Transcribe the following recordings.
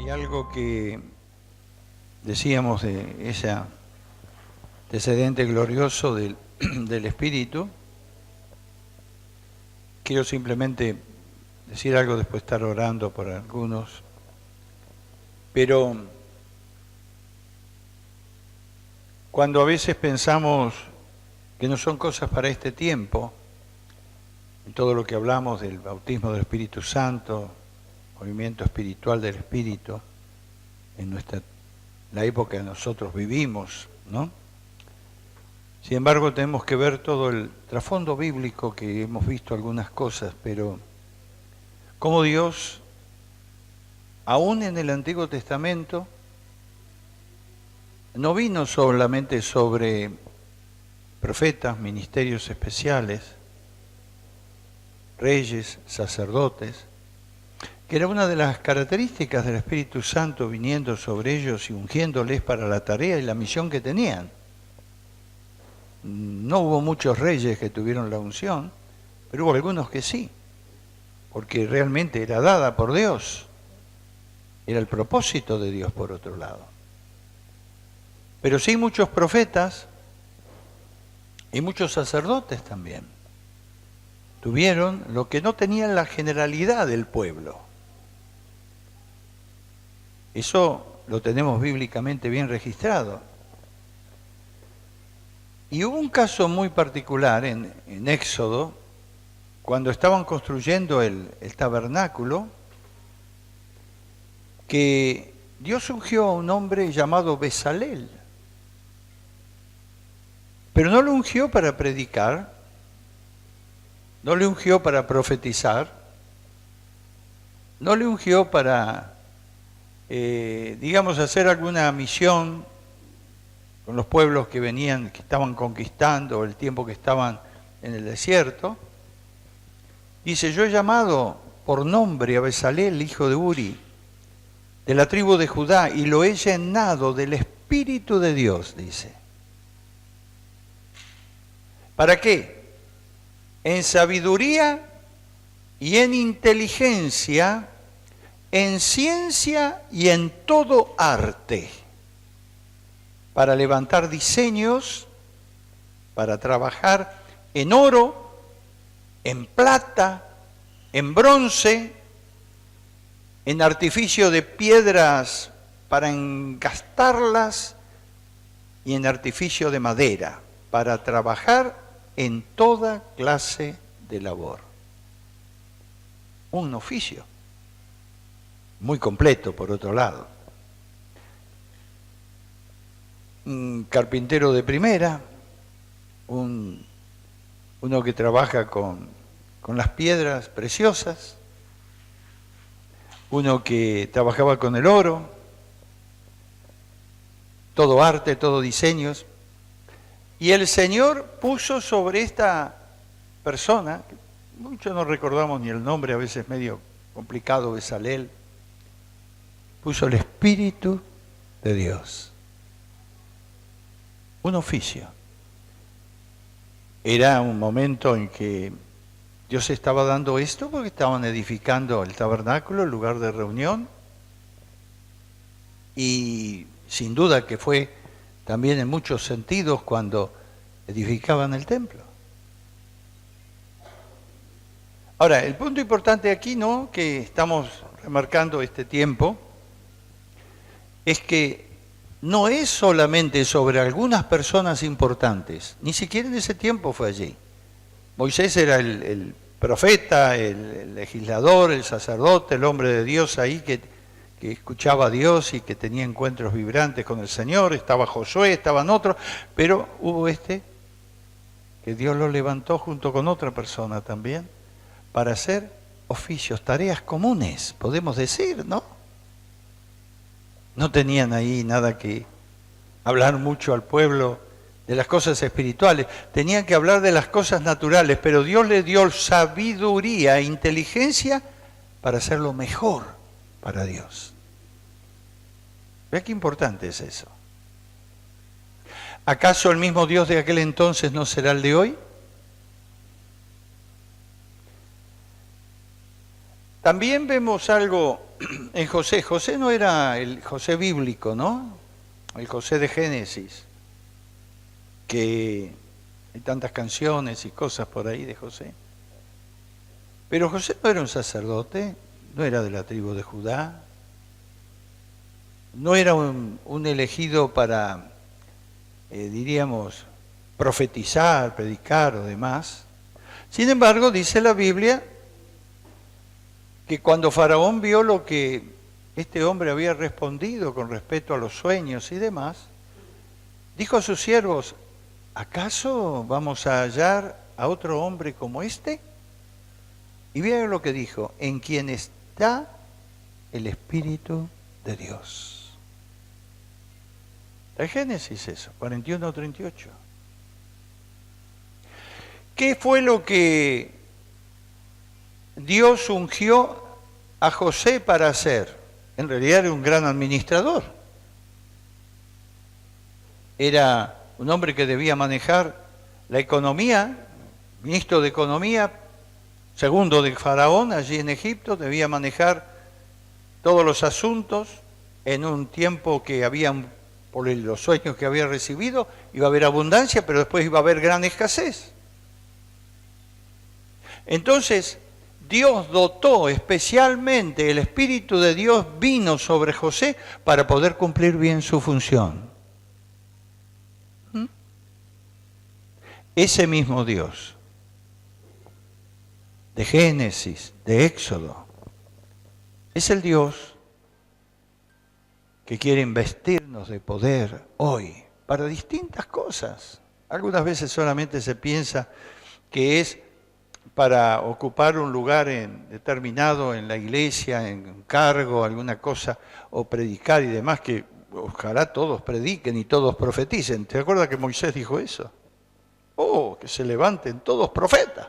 Hay algo que decíamos de ese antecedente glorioso del Espíritu. Quiero simplemente decir algo, después estar orando por algunos. Pero cuando a veces pensamos que no son cosas para este tiempo, en todo lo que hablamos del bautismo del Espíritu Santo, movimiento espiritual del Espíritu, en la época que nosotros vivimos, ¿no? Sin embargo, tenemos que ver todo el trasfondo bíblico, que hemos visto algunas cosas, pero cómo Dios, aún en el Antiguo Testamento, no vino solamente sobre profetas, ministerios especiales, reyes, sacerdotes, que era una de las características del Espíritu Santo viniendo sobre ellos y ungiéndoles para la tarea y la misión que tenían. No hubo muchos reyes que tuvieron la unción, pero hubo algunos que sí, porque realmente era dada por Dios. Era el propósito de Dios, por otro lado. Pero sí muchos profetas y muchos sacerdotes también tuvieron lo que no tenían la generalidad del pueblo. Eso lo tenemos bíblicamente bien registrado. Y hubo un caso muy particular en Éxodo, cuando estaban construyendo el tabernáculo, que Dios ungió a un hombre llamado Bezalel. Pero no lo ungió para predicar, no le ungió para profetizar, no le ungió para, digamos, hacer alguna misión con los pueblos que venían, que estaban conquistando, el tiempo que estaban en el desierto. Dice, yo he llamado por nombre a Bezalel, hijo de Uri, de la tribu de Judá, y lo he llenado del Espíritu de Dios, dice. ¿Para qué? En sabiduría y en inteligencia, en ciencia y en todo arte, para levantar diseños, para trabajar en oro, en plata, en bronce, en artificio de piedras para engastarlas y en artificio de madera, para trabajar en toda clase de labor. Un oficio muy completo, por otro lado. Un carpintero de primera, uno que trabaja con las piedras preciosas, uno que trabajaba con el oro, todo arte, todo diseños. Y el Señor puso sobre esta persona, muchos no recordamos ni el nombre, a veces medio complicado, Bezalel, puso el Espíritu de Dios. Un oficio. Era un momento en que Dios estaba dando esto porque estaban edificando el tabernáculo, el lugar de reunión, y sin duda que fue también en muchos sentidos cuando edificaban el templo. Ahora, el punto importante aquí, ¿no?, que estamos remarcando este tiempo, es que no es solamente sobre algunas personas importantes, ni siquiera en ese tiempo fue allí. Moisés era el profeta, el legislador, el sacerdote, el hombre de Dios ahí que escuchaba a Dios y que tenía encuentros vibrantes con el Señor. Estaba Josué, estaban otros, pero hubo que Dios lo levantó junto con otra persona también para hacer oficios, tareas comunes, podemos decir, ¿no? No tenían ahí nada que hablar mucho al pueblo de las cosas espirituales, tenían que hablar de las cosas naturales, pero Dios le dio sabiduría e inteligencia para hacerlo mejor para Dios. ¿Ve qué importante es eso? ¿Acaso el mismo Dios de aquel entonces no será el de hoy? También vemos algo en José. José no era el José bíblico, ¿no? El José de Génesis, que hay tantas canciones y cosas por ahí de José. Pero José no era un sacerdote, no era de la tribu de Judá, no era un elegido para, diríamos, profetizar, predicar o demás. Sin embargo, dice la Biblia que cuando Faraón vio lo que este hombre había respondido con respecto a los sueños y demás, dijo a sus siervos: ¿acaso vamos a hallar a otro hombre como este? Y vean lo que dijo: en quien está el Espíritu de Dios. El Génesis eso, 41-38. ¿Qué fue lo que Dios ungió a José para hacer? En realidad era un gran administrador. Era un hombre que debía manejar la economía, ministro de Economía, segundo de Faraón allí en Egipto, debía manejar todos los asuntos en un tiempo que había, por los sueños que había recibido, iba a haber abundancia, pero después iba a haber gran escasez. Entonces, Dios dotó especialmente, el Espíritu de Dios vino sobre José para poder cumplir bien su función. Ese mismo Dios, de Génesis, de Éxodo, es el Dios que quiere investirnos de poder hoy para distintas cosas. Algunas veces solamente se piensa que es para ocupar un lugar determinado en la iglesia, en un cargo, alguna cosa, o predicar y demás, que ojalá todos prediquen y todos profeticen. ¿Te acuerdas que Moisés dijo eso? Oh, que se levanten todos profetas,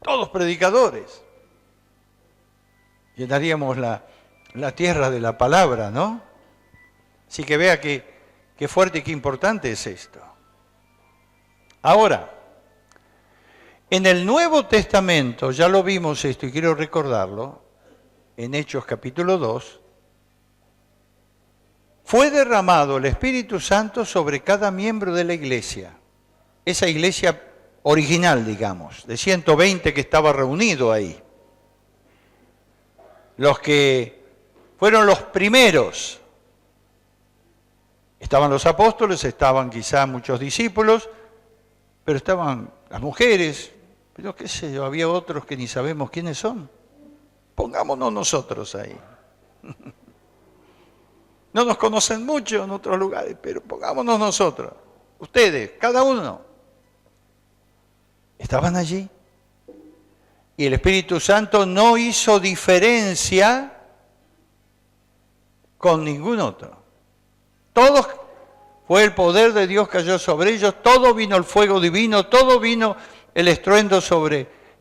todos predicadores. Llenaríamos la tierra de la palabra, ¿no? Así que vea qué fuerte y qué importante es esto. Ahora, en el Nuevo Testamento, ya lo vimos esto y quiero recordarlo, en Hechos capítulo 2, fue derramado el Espíritu Santo sobre cada miembro de la iglesia. Esa iglesia original, digamos, de 120 que estaba reunido ahí. Los que fueron los primeros. Estaban los apóstoles, estaban quizá muchos discípulos, pero estaban las mujeres, pero qué sé yo, había otros que ni sabemos quiénes son. Pongámonos nosotros ahí. No nos conocen mucho en otros lugares, pero pongámonos nosotros. Ustedes, cada uno. Estaban allí. Y el Espíritu Santo no hizo diferencia con ningún otro. Todos, fue el poder de Dios cayó sobre ellos, todo vino el fuego divino, todo vino el estruendo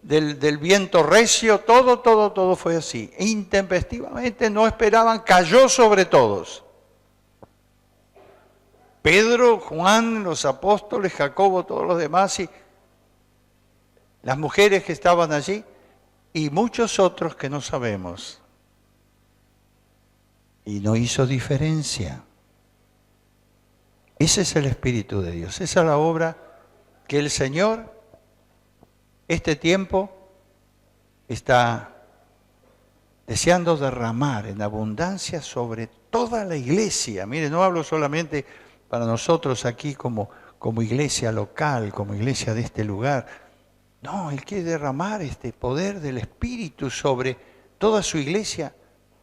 del viento recio, todo fue así. Intempestivamente, no esperaban, cayó sobre todos. Pedro, Juan, los apóstoles, Jacobo, todos los demás, y las mujeres que estaban allí, y muchos otros que no sabemos. Y no hizo diferencia. Ese es el Espíritu de Dios, esa es la obra que el Señor, este tiempo, está deseando derramar en abundancia sobre toda la iglesia. Mire, no hablo solamente para nosotros aquí como iglesia local, como iglesia de este lugar. No, Él quiere derramar este poder del Espíritu sobre toda su iglesia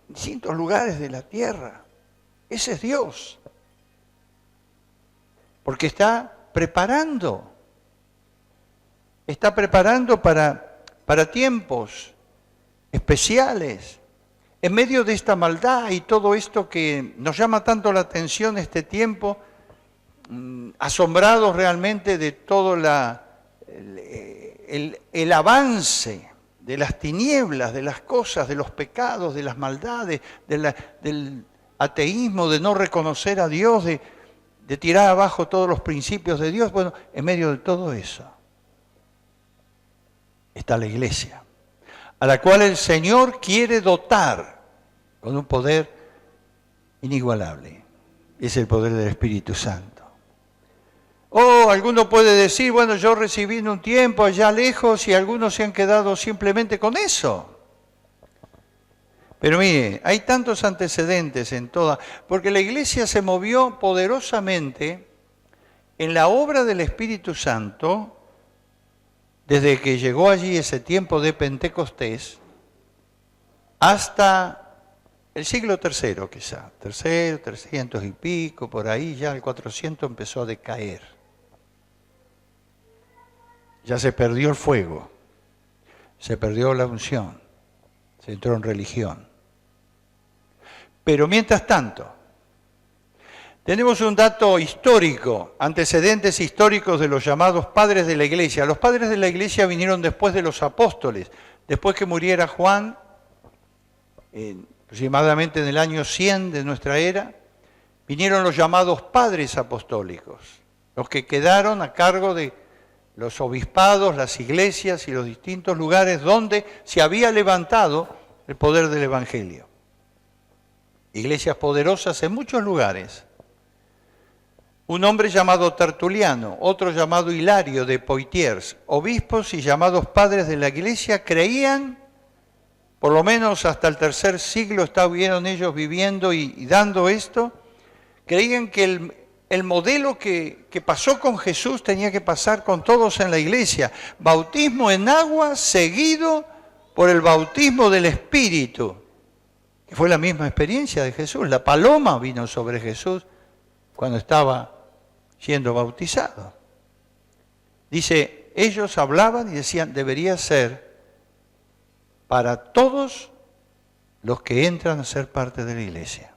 en distintos lugares de la tierra. Ese es Dios. Porque está preparando para tiempos especiales, en medio de esta maldad y todo esto que nos llama tanto la atención este tiempo, asombrados realmente de todo el avance de las tinieblas, de las cosas, de los pecados, de las maldades, del ateísmo, de no reconocer a Dios, de tirar abajo todos los principios de Dios. Bueno, en medio de todo eso está la iglesia. a la cual el Señor quiere dotar con un poder inigualable. Es el poder del Espíritu Santo. O alguno puede decir, bueno, yo recibí en un tiempo allá lejos y algunos se han quedado simplemente con eso. Pero mire, hay tantos antecedentes en toda, porque la iglesia se movió poderosamente en la obra del Espíritu Santo desde que llegó allí ese tiempo de Pentecostés hasta el siglo III quizá, tercero, 300 y pico, por ahí ya el 400 empezó a decaer. Ya se perdió el fuego, se perdió la unción, se entró en religión. Pero mientras tanto, tenemos un dato histórico, antecedentes históricos de los llamados padres de la iglesia. Los padres de la iglesia vinieron después de los apóstoles. Después que muriera Juan, aproximadamente en el año 100 de nuestra era, vinieron los llamados padres apostólicos, los que quedaron a cargo de los obispados, las iglesias y los distintos lugares donde se había levantado el poder del evangelio. Iglesias poderosas en muchos lugares. Un hombre llamado Tertuliano, otro llamado Hilario de Poitiers, obispos y llamados padres de la iglesia, creían, por lo menos hasta el tercer siglo estuvieron ellos viviendo y dando esto, creían que el modelo que pasó con Jesús tenía que pasar con todos en la iglesia. Bautismo en agua seguido por el bautismo del Espíritu, que fue la misma experiencia de Jesús. La paloma vino sobre Jesús cuando estaba siendo bautizado. Dice, ellos hablaban y decían, debería ser para todos los que entran a ser parte de la iglesia.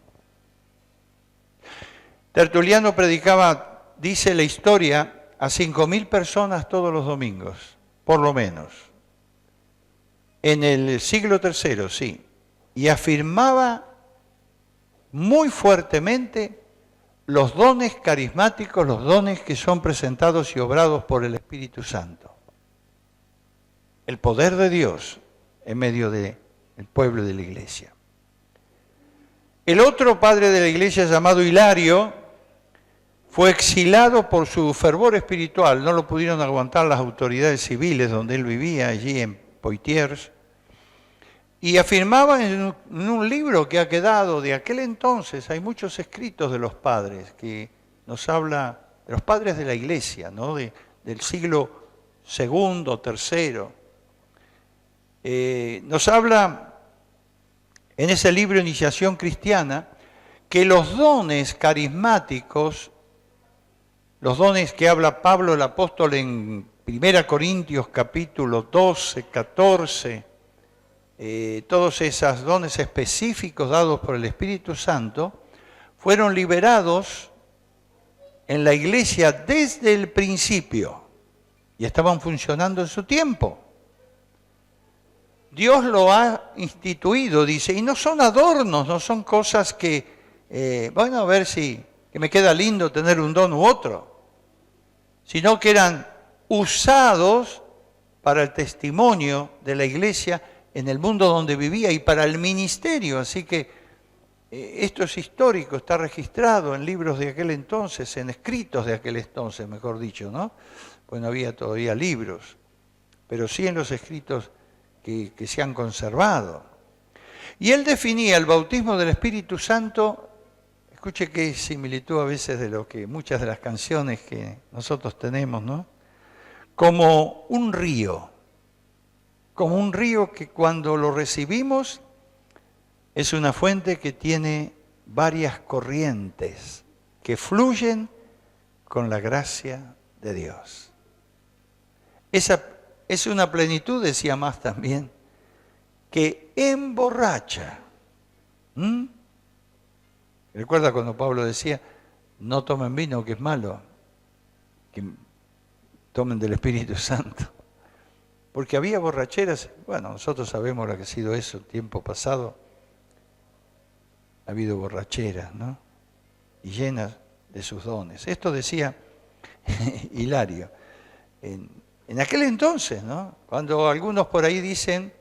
Tertuliano predicaba, dice la historia, a 5.000 personas todos los domingos, por lo menos. En el siglo III, sí. Y afirmaba muy fuertemente los dones carismáticos, los dones que son presentados y obrados por el Espíritu Santo. El poder de Dios en medio del pueblo de la iglesia. El otro padre de la iglesia llamado Hilario fue exilado por su fervor espiritual. No lo pudieron aguantar las autoridades civiles donde él vivía, allí en Poitiers. Y afirmaba en un libro que ha quedado de aquel entonces, hay muchos escritos de los padres que nos habla de los padres de la iglesia, ¿no? Del siglo II, III. Nos habla en ese libro Iniciación Cristiana que los dones carismáticos, los dones que habla Pablo el apóstol en 1 Corintios capítulo 12, 14, todos esos dones específicos dados por el Espíritu Santo, fueron liberados en la iglesia desde el principio y estaban funcionando en su tiempo. Dios lo ha instituido, dice, y no son adornos, no son cosas que, bueno, a ver si que me queda lindo tener un don u otro, sino que eran usados para el testimonio de la iglesia en el mundo donde vivía y para el ministerio. Así que esto es histórico, está registrado en libros de aquel entonces, en escritos de aquel entonces, mejor dicho, ¿no? Pues no había todavía libros, pero sí en los escritos que se han conservado. Y él definía el bautismo del Espíritu Santo, escuche qué similitud a veces de lo que muchas de las canciones que nosotros tenemos, ¿no? Como un río que cuando lo recibimos es una fuente que tiene varias corrientes que fluyen con la gracia de Dios. Esa es una plenitud, decía más también, que emborracha. Recuerda cuando Pablo decía, no tomen vino que es malo, que tomen del Espíritu Santo. Porque había borracheras, bueno, nosotros sabemos lo que ha sido eso el tiempo pasado. Ha habido borracheras, ¿no? Y llenas de sus dones. Esto decía Hilario. En aquel entonces, ¿no? Cuando algunos por ahí dicen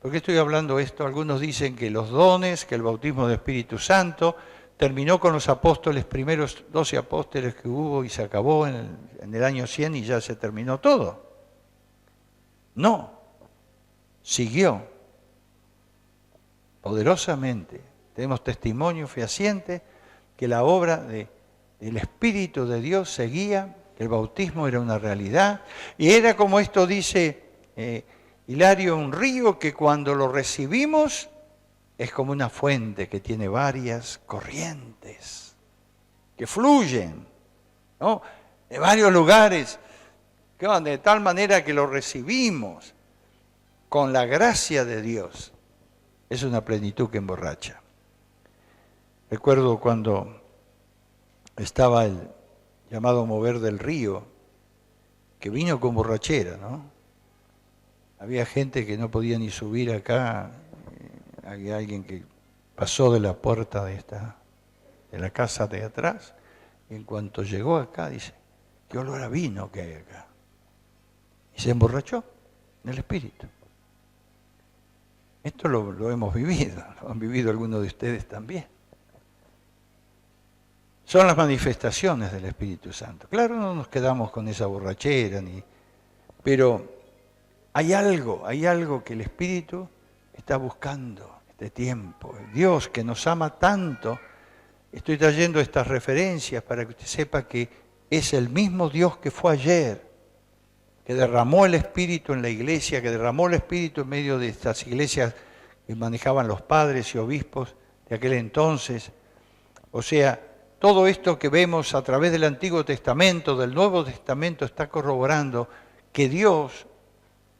¿Por qué estoy hablando esto? Algunos dicen que los dones, que el bautismo del Espíritu Santo terminó con los apóstoles, primeros 12 apóstoles que hubo y se acabó en el año 100 y ya se terminó todo. No, siguió poderosamente. Tenemos testimonio fehaciente que la obra del Espíritu de Dios seguía, que el bautismo era una realidad, y era como esto dice Hilario, un río que cuando lo recibimos es como una fuente que tiene varias corrientes que fluyen, ¿no?, de varios lugares, que van de tal manera que lo recibimos con la gracia de Dios. Es una plenitud que emborracha. Recuerdo cuando estaba el llamado mover del río, que vino con borrachera, ¿no? Había gente que no podía ni subir acá. Había alguien que pasó de la puerta de la casa de atrás, y en cuanto llegó acá, dice, qué olor a vino que hay acá. Y se emborrachó del Espíritu. Esto lo hemos vivido, lo han vivido algunos de ustedes también. Son las manifestaciones del Espíritu Santo. Claro, no nos quedamos con esa borrachera, pero hay algo que el Espíritu está buscando este tiempo. Dios que nos ama tanto, estoy trayendo estas referencias para que usted sepa que es el mismo Dios que fue ayer, que derramó el Espíritu en la iglesia, que derramó el Espíritu en medio de estas iglesias que manejaban los padres y obispos de aquel entonces. O sea, todo esto que vemos a través del Antiguo Testamento, del Nuevo Testamento, está corroborando que Dios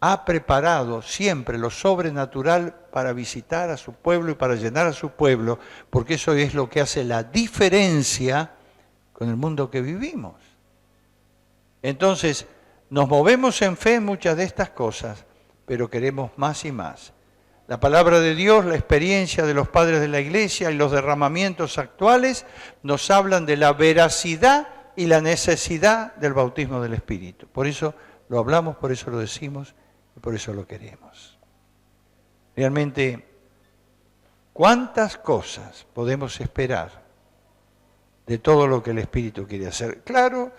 ha preparado siempre lo sobrenatural para visitar a su pueblo y para llenar a su pueblo, porque eso es lo que hace la diferencia con el mundo que vivimos. Entonces, nos movemos en fe en muchas de estas cosas, pero queremos más y más. La palabra de Dios, la experiencia de los padres de la iglesia y los derramamientos actuales nos hablan de la veracidad y la necesidad del bautismo del Espíritu. Por eso lo hablamos, por eso lo decimos y por eso lo queremos. Realmente, ¿cuántas cosas podemos esperar de todo lo que el Espíritu quiere hacer? Claro,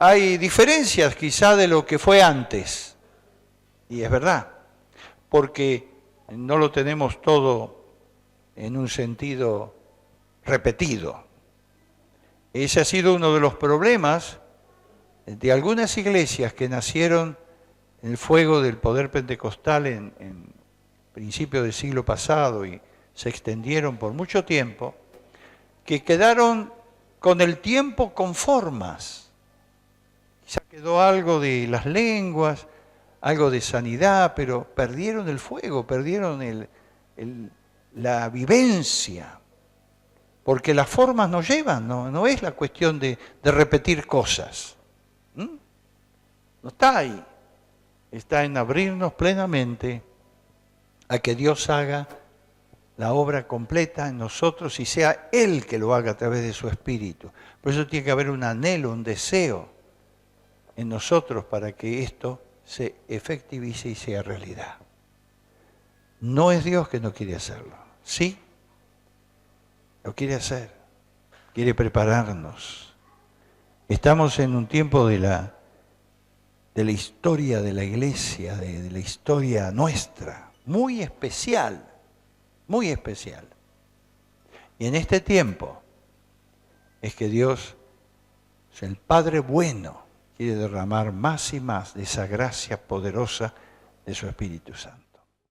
hay diferencias quizá de lo que fue antes, y es verdad, porque no lo tenemos todo en un sentido repetido. Ese ha sido uno de los problemas de algunas iglesias que nacieron en el fuego del poder pentecostal en principio del siglo pasado y se extendieron por mucho tiempo, que quedaron con el tiempo con formas. Quizá quedó algo de las lenguas, algo de sanidad, pero perdieron el fuego, perdieron la vivencia, porque las formas nos llevan, no es la cuestión de repetir cosas. No está ahí, está en abrirnos plenamente a que Dios haga la obra completa en nosotros y sea Él que lo haga a través de su Espíritu. Por eso tiene que haber un anhelo, un deseo en nosotros para que esto se efectivice y sea realidad. No es Dios que no quiere hacerlo. Sí, lo quiere hacer. Quiere prepararnos. Estamos en un tiempo de la historia de la iglesia, de la historia nuestra, muy especial, muy especial. Y en este tiempo es que Dios es el Padre bueno, quiere derramar más y más de esa gracia poderosa de su Espíritu Santo.